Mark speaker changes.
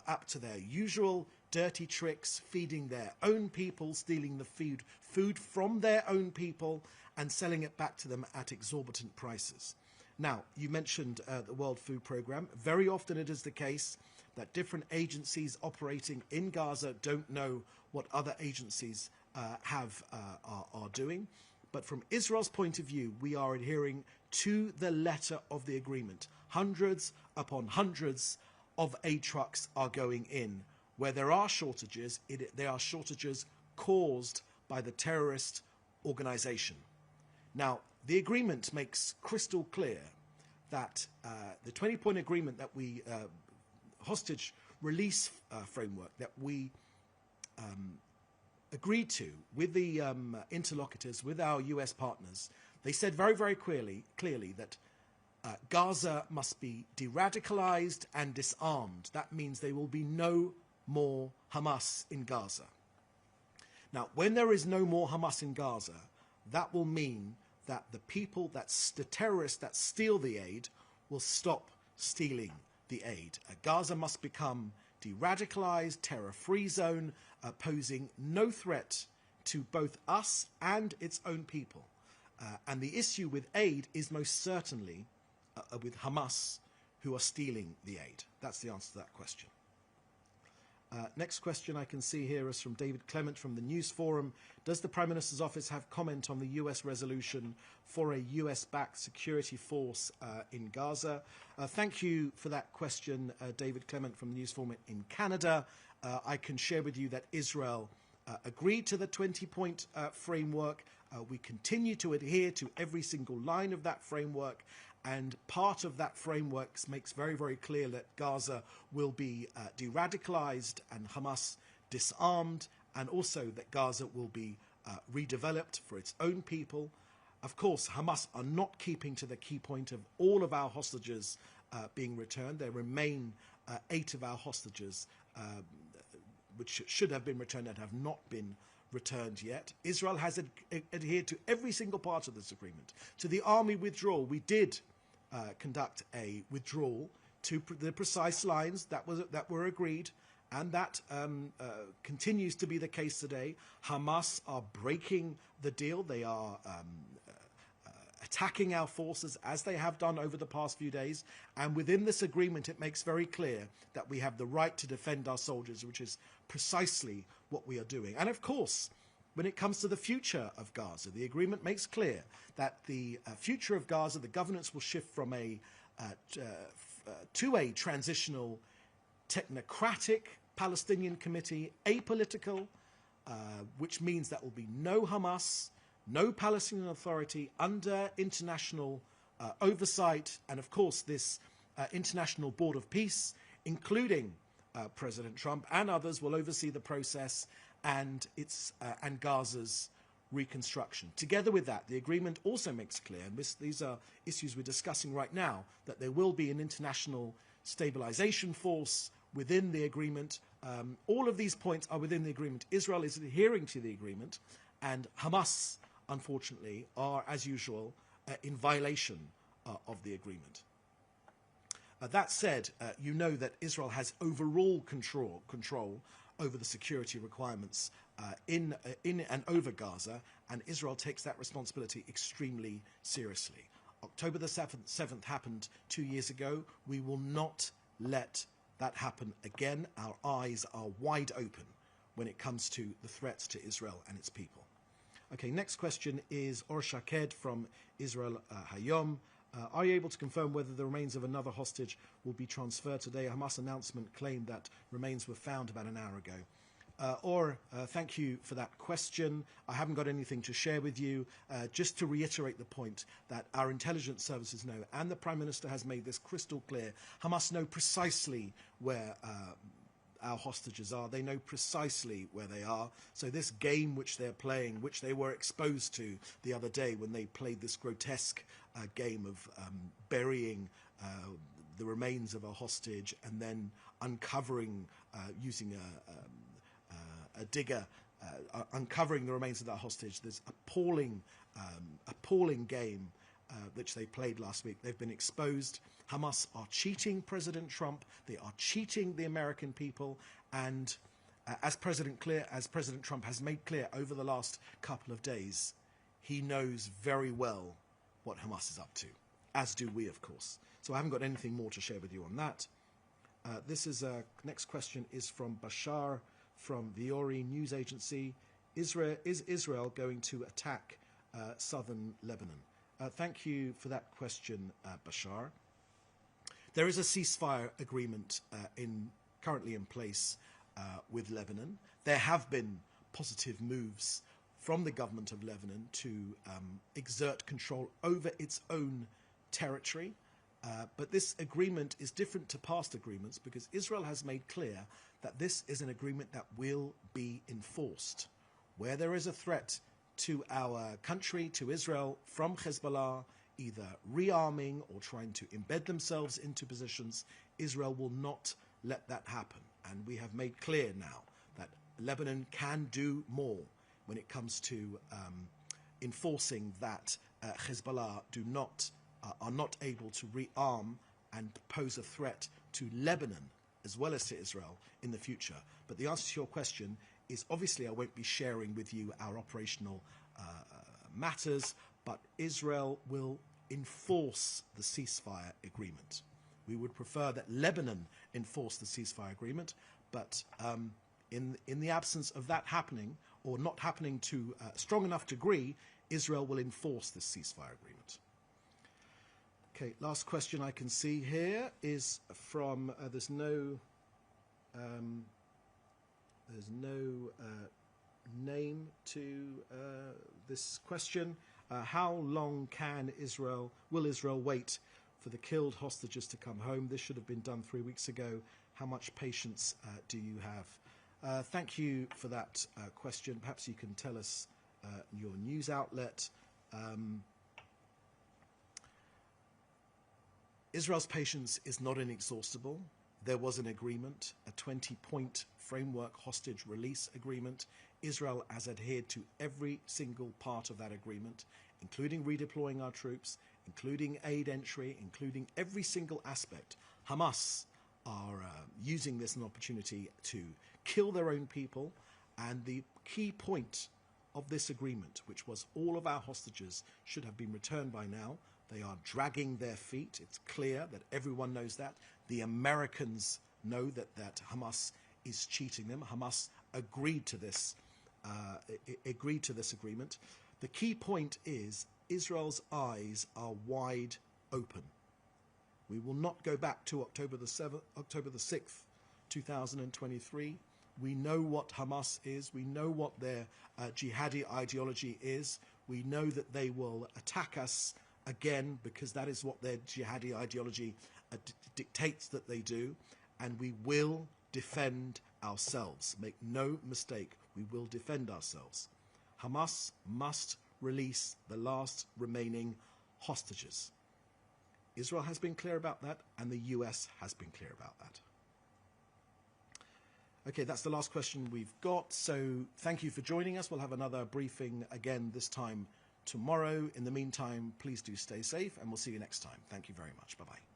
Speaker 1: up to their usual dirty tricks, feeding their own people, stealing the food from their own people and selling it back to them at exorbitant prices. Now, you mentioned the World Food Programme. Very often it is the case that different agencies operating in Gaza don't know what other agencies are doing. But from Israel's point of view, we are adhering to the letter of the agreement. Hundreds upon hundreds of aid trucks are going in. Where there are shortages, they are shortages caused by the terrorist organization. Now, the agreement makes crystal clear that the 20-point agreement that we, hostage release framework that we agreed to with the interlocutors, with our US partners, they said very, very clearly that Gaza must be de-radicalized and disarmed. That means there will be no more Hamas in Gaza. Now, when there is no more Hamas in Gaza, that will mean that the people, the terrorists that steal the aid, will stop stealing the aid. Gaza must become de-radicalized, terror-free zone, posing no threat to both us and its own people. And the issue with aid is most certainly with Hamas, who are stealing the aid. That's the answer to that question. Next question I can see here is from David Clement from the News Forum. Does the Prime Minister's office have comment on the US resolution for a US-backed security force in Gaza? Thank you for that question, David Clement from the News Forum in Canada. I can share with you that Israel agreed to the 20-point framework. We continue to adhere to every single line of that framework. And part of that framework makes very, very clear that Gaza will be de-radicalized and Hamas disarmed, and also that Gaza will be redeveloped for its own people. Of course, Hamas are not keeping to the key point of all of our hostages being returned. There remain 8 of our hostages which should have been returned and have not been returned yet. Israel has adhered to every single part of this agreement. To the army withdrawal, we did conduct a withdrawal to the precise lines that were agreed, and that continues to be the case today. Hamas are breaking the deal. They are attacking our forces as they have done over the past few days, and within this agreement it makes very clear that we have the right to defend our soldiers, which is precisely what we are doing. And of course, when it comes to the future of Gaza, the agreement makes clear that the future of Gaza, the governance will shift from to a transitional technocratic Palestinian committee, apolitical, which means that will be no Hamas, no Palestinian Authority under international oversight, and of course this International Board of Peace, including President Trump and others, will oversee the process and Gaza's reconstruction. Together with that, the agreement also makes clear, and these are issues we're discussing right now, that there will be an international stabilization force within the agreement. All of these points are within the agreement. Israel is adhering to the agreement, and Hamas, unfortunately, are, as usual, in violation of the agreement. That said, you know that Israel has overall control over the security requirements in and over Gaza, and Israel takes that responsibility extremely seriously. October the 7th happened 2 years ago. We will not let that happen again. Our eyes are wide open when it comes to the threats to Israel and its people. Okay, next question is Or Shaked from Israel Hayom. Are you able to confirm whether the remains of another hostage will be transferred today? A Hamas announcement claimed that remains were found about an hour ago. Thank you for that question. I haven't got anything to share with you. Just to reiterate the point that our intelligence services know, and the Prime Minister has made this crystal clear, Hamas know precisely where our hostages are. They know precisely where they are. So this game which they're playing, which they were exposed to the other day when they played this grotesque game of burying the remains of a hostage and then uncovering, using a digger, uncovering the remains of that hostage, this appalling game which they played last week. They've been exposed. Hamas are cheating President Trump. They are cheating the American people. And as President Trump has made clear over the last couple of days, he knows very well what Hamas is up to, as do we, of course. So I haven't got anything more to share with you on that. Next question is from Bashar from Viore News Agency. Is Israel going to attack southern Lebanon? Thank you for that question, Bashar. There is a ceasefire agreement currently in place with Lebanon. There have been positive moves from the government of Lebanon to exert control over its own territory. But this agreement is different to past agreements because Israel has made clear that this is an agreement that will be enforced. Where there is a threat to our country, to Israel, from Hezbollah, either rearming or trying to embed themselves into positions, Israel will not let that happen. And we have made clear now that Lebanon can do more when it comes to enforcing that Hezbollah are not able to rearm and pose a threat to Lebanon as well as to Israel in the future. But the answer to your question is obviously I won't be sharing with you our operational matters, but Israel will enforce the ceasefire agreement. We would prefer that Lebanon enforce the ceasefire agreement, but in the absence of that happening, or not happening to a strong enough degree, Israel will enforce this ceasefire agreement. Okay, last question I can see here is from, there's no name to this question. How long will Israel wait for the killed hostages to come home? This should have been done 3 weeks ago. How much patience do you have? Thank you for that question. Perhaps you can tell us your news outlet. Israel's patience is not inexhaustible. There was an agreement, a 20-point framework hostage release agreement. Israel has adhered to every single part of that agreement, including redeploying our troops, including aid entry, including every single aspect. Hamas are using this as an opportunity to kill their own people. And the key point of this agreement, which was all of our hostages should have been returned by now, they are dragging their feet. It's clear that everyone knows that. The Americans know that Hamas is cheating them. Hamas agreed to this agreement. The key point is Israel's eyes are wide open. We will not go back to October the 6th, 2023. We know what Hamas is. We know what their jihadi ideology is. We know that they will attack us again because that is what their jihadi ideology dictates that they do. And we will defend ourselves. Make no mistake, we will defend ourselves. Hamas must release the last remaining hostages. Israel has been clear about that, and the US has been clear about that. Okay, that's the last question we've got. So thank you for joining us. We'll have another briefing again this time tomorrow. In the meantime, please do stay safe, and we'll see you next time. Thank you very much. Bye-bye.